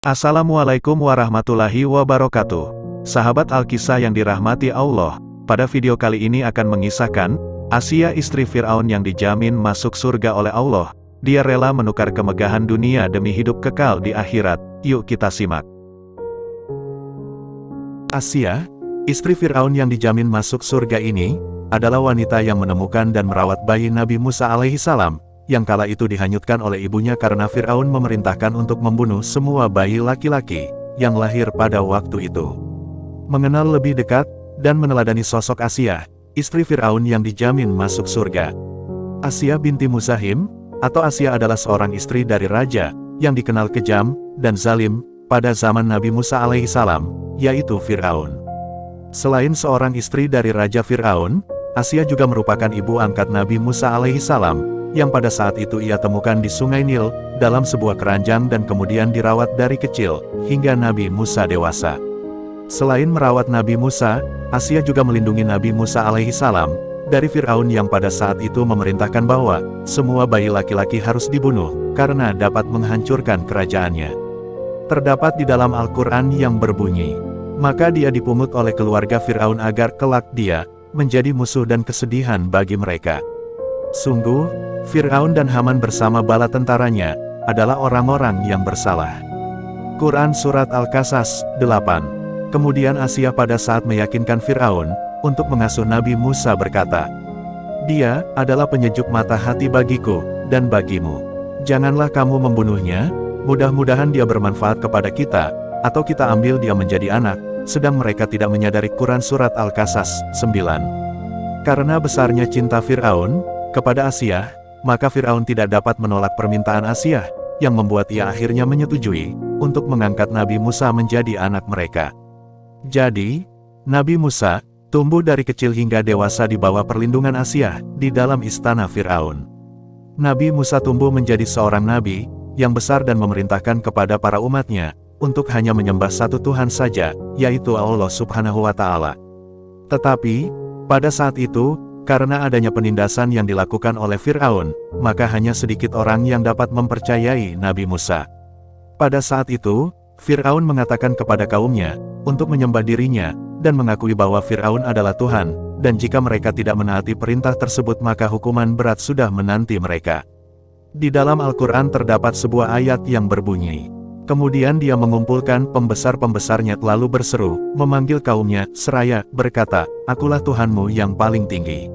Assalamualaikum warahmatullahi wabarakatuh. Sahabat Alkisah yang dirahmati Allah, pada video kali ini akan mengisahkan, Asia istri Fir'aun yang dijamin masuk surga oleh Allah. Dia rela menukar kemegahan dunia demi hidup kekal di akhirat. Yuk kita simak. Asia, istri Fir'aun yang dijamin masuk surga ini, adalah wanita yang menemukan dan merawat bayi Nabi Musa alaihissalam, yang kala itu dihanyutkan oleh ibunya karena Fir'aun memerintahkan untuk membunuh semua bayi laki-laki yang lahir pada waktu itu. Mengenal lebih dekat, dan meneladani sosok Asia, istri Fir'aun yang dijamin masuk surga. Asia binti Muzahim, atau Asia adalah seorang istri dari raja, yang dikenal kejam, dan zalim, pada zaman Nabi Musa alaihissalam, yaitu Fir'aun. Selain seorang istri dari Raja Fir'aun, Asia juga merupakan ibu angkat Nabi Musa alaihissalam, yang pada saat itu ia temukan di Sungai Nil, dalam sebuah keranjang dan kemudian dirawat dari kecil, hingga Nabi Musa dewasa. Selain merawat Nabi Musa, Asia juga melindungi Nabi Musa alaihissalam, dari Fir'aun yang pada saat itu memerintahkan bahwa, semua bayi laki-laki harus dibunuh, karena dapat menghancurkan kerajaannya. Terdapat di dalam Al-Quran yang berbunyi, maka dia dipungut oleh keluarga Fir'aun agar kelak dia, menjadi musuh dan kesedihan bagi mereka. Sungguh, Fir'aun dan Haman bersama bala tentaranya, adalah orang-orang yang bersalah. Quran Surat Al-Qasas, 8. Kemudian Asia pada saat meyakinkan Fir'aun, untuk mengasuh Nabi Musa berkata, "Dia, adalah penyejuk mata hati bagiku, dan bagimu. Janganlah kamu membunuhnya, mudah-mudahan dia bermanfaat kepada kita, atau kita ambil dia menjadi anak," sedang mereka tidak menyadari. Quran Surat Al-Qasas, 9. Karena besarnya cinta Fir'aun kepada Asia, maka Fir'aun tidak dapat menolak permintaan Asia, yang membuat ia akhirnya menyetujui, untuk mengangkat Nabi Musa menjadi anak mereka. Jadi, Nabi Musa, tumbuh dari kecil hingga dewasa di bawah perlindungan Asia, di dalam istana Fir'aun. Nabi Musa tumbuh menjadi seorang nabi, yang besar dan memerintahkan kepada para umatnya, untuk hanya menyembah satu Tuhan saja, yaitu Allah Subhanahu wa Ta'ala. Tetapi, pada saat itu, karena adanya penindasan yang dilakukan oleh Fir'aun, maka hanya sedikit orang yang dapat mempercayai Nabi Musa. Pada saat itu, Fir'aun mengatakan kepada kaumnya, untuk menyembah dirinya, dan mengakui bahwa Fir'aun adalah Tuhan, dan jika mereka tidak menaati perintah tersebut maka hukuman berat sudah menanti mereka. Di dalam Al-Quran terdapat sebuah ayat yang berbunyi, kemudian dia mengumpulkan pembesar-pembesarnya lalu berseru, memanggil kaumnya, seraya berkata, "Akulah Tuhanmu yang paling tinggi."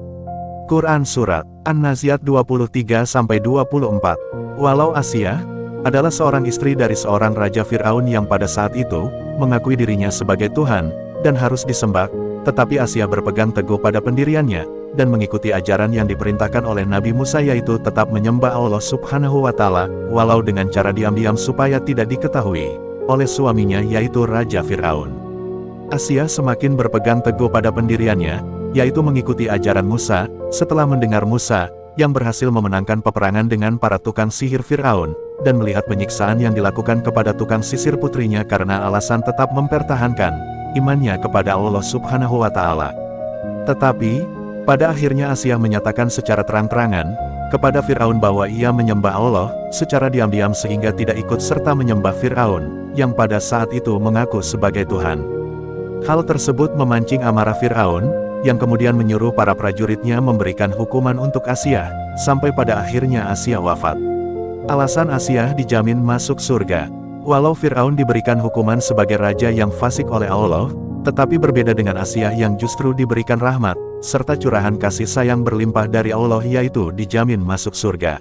Quran Surat An-Nazi'at 23-24. Walau Asia adalah seorang istri dari seorang Raja Fir'aun yang pada saat itu, mengakui dirinya sebagai Tuhan, dan harus disembah, tetapi Asia berpegang teguh pada pendiriannya, dan mengikuti ajaran yang diperintahkan oleh Nabi Musa yaitu tetap menyembah Allah Subhanahu wa Ta'ala, walau dengan cara diam-diam supaya tidak diketahui oleh suaminya yaitu Raja Fir'aun. Asia semakin berpegang teguh pada pendiriannya, yaitu mengikuti ajaran Musa, setelah mendengar Musa, yang berhasil memenangkan peperangan dengan para tukang sihir Fir'aun, dan melihat penyiksaan yang dilakukan kepada tukang sisir putrinya karena alasan tetap mempertahankan imannya kepada Allah Subhanahu wa Ta'ala. Tetapi, pada akhirnya Asia menyatakan secara terang-terangan, kepada Fir'aun bahwa ia menyembah Allah, secara diam-diam sehingga tidak ikut serta menyembah Fir'aun, yang pada saat itu mengaku sebagai Tuhan. Hal tersebut memancing amarah Fir'aun, yang kemudian menyuruh para prajuritnya memberikan hukuman untuk Asia, sampai pada akhirnya Asia wafat. Alasan Asia dijamin masuk surga. Walau Fir'aun diberikan hukuman sebagai raja yang fasik oleh Allah, tetapi berbeda dengan Asia yang justru diberikan rahmat, serta curahan kasih sayang berlimpah dari Allah yaitu dijamin masuk surga.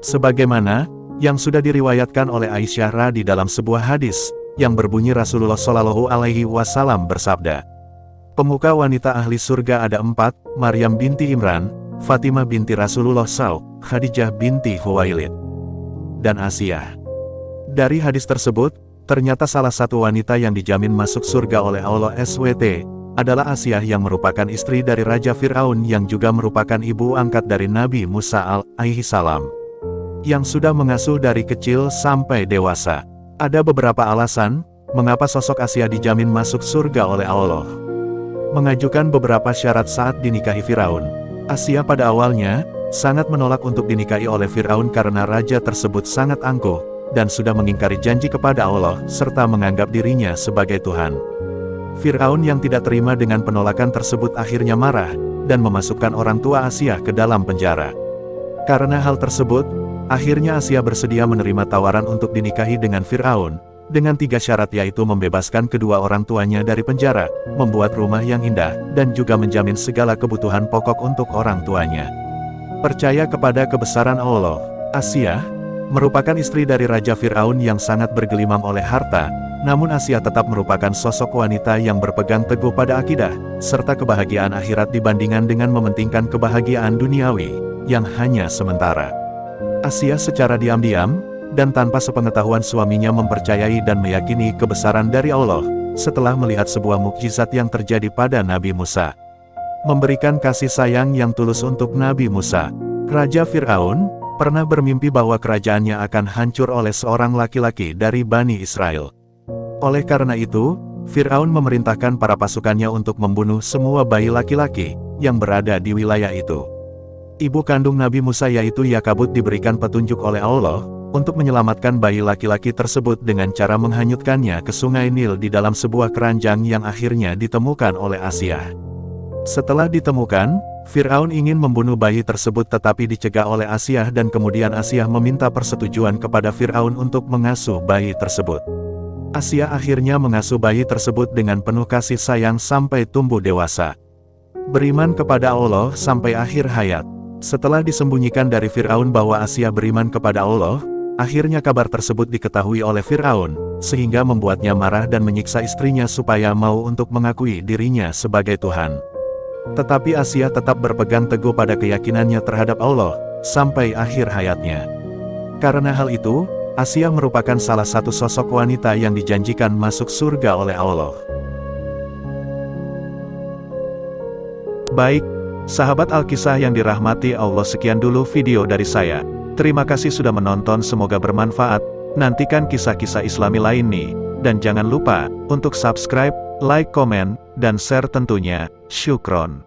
Sebagaimana, yang sudah diriwayatkan oleh Aisyah di dalam sebuah hadis, yang berbunyi Rasulullah Shallallahu Alaihi Wasallam bersabda, "Pemuka wanita ahli surga ada 4, Maryam binti Imran, Fatimah binti Rasulullah SAW, Khadijah binti Huwailid, dan Asia." Dari hadis tersebut, ternyata salah satu wanita yang dijamin masuk surga oleh Allah SWT, adalah Asia yang merupakan istri dari Raja Fir'aun yang juga merupakan ibu angkat dari Nabi Musa alaihissalam, yang sudah mengasuh dari kecil sampai dewasa. Ada beberapa alasan, mengapa sosok Asia dijamin masuk surga oleh Allah. Mengajukan beberapa syarat saat dinikahi Fir'aun. Asia pada awalnya, sangat menolak untuk dinikahi oleh Fir'aun karena raja tersebut sangat angkuh, dan sudah mengingkari janji kepada Allah, serta menganggap dirinya sebagai Tuhan. Fir'aun yang tidak terima dengan penolakan tersebut akhirnya marah, dan memasukkan orang tua Asia ke dalam penjara. Karena hal tersebut, akhirnya Asia bersedia menerima tawaran untuk dinikahi dengan Fir'aun, dengan 3 syarat, yaitu membebaskan kedua orang tuanya dari penjara, membuat rumah yang indah, dan juga menjamin segala kebutuhan pokok untuk orang tuanya. Percaya kepada kebesaran Allah, Asia merupakan istri dari Raja Fir'aun yang sangat bergelimang oleh harta, namun Asia tetap merupakan sosok wanita yang berpegang teguh pada akidah, serta kebahagiaan akhirat dibandingkan dengan mementingkan kebahagiaan duniawi, yang hanya sementara. Asia secara diam-diam, dan tanpa sepengetahuan suaminya mempercayai dan meyakini kebesaran dari Allah, setelah melihat sebuah mukjizat yang terjadi pada Nabi Musa. Memberikan kasih sayang yang tulus untuk Nabi Musa. Raja Fir'aun pernah bermimpi bahwa kerajaannya akan hancur oleh seorang laki-laki dari Bani Israel. Oleh karena itu, Fir'aun memerintahkan para pasukannya untuk membunuh semua bayi laki-laki yang berada di wilayah itu. Ibu kandung Nabi Musa yaitu Yakabut diberikan petunjuk oleh Allah untuk menyelamatkan bayi laki-laki tersebut dengan cara menghanyutkannya ke sungai Nil di dalam sebuah keranjang yang akhirnya ditemukan oleh Asia. Setelah ditemukan, Fir'aun ingin membunuh bayi tersebut tetapi dicegah oleh Asia, dan kemudian Asia meminta persetujuan kepada Fir'aun untuk mengasuh bayi tersebut. Asia akhirnya mengasuh bayi tersebut dengan penuh kasih sayang sampai tumbuh dewasa. Beriman kepada Allah sampai akhir hayat. Setelah disembunyikan dari Fir'aun bahwa Asia beriman kepada Allah, akhirnya kabar tersebut diketahui oleh Fir'aun, sehingga membuatnya marah dan menyiksa istrinya supaya mau untuk mengakui dirinya sebagai Tuhan. Tetapi Asia tetap berpegang teguh pada keyakinannya terhadap Allah, sampai akhir hayatnya. Karena hal itu, Asia merupakan salah satu sosok wanita yang dijanjikan masuk surga oleh Allah. Baik, sahabat Alkisah yang dirahmati Allah, sekian dulu video dari saya. Terima kasih sudah menonton, semoga bermanfaat. Nantikan kisah-kisah Islami lain nih. Dan jangan lupa untuk subscribe, like, komen, dan share tentunya. Syukron.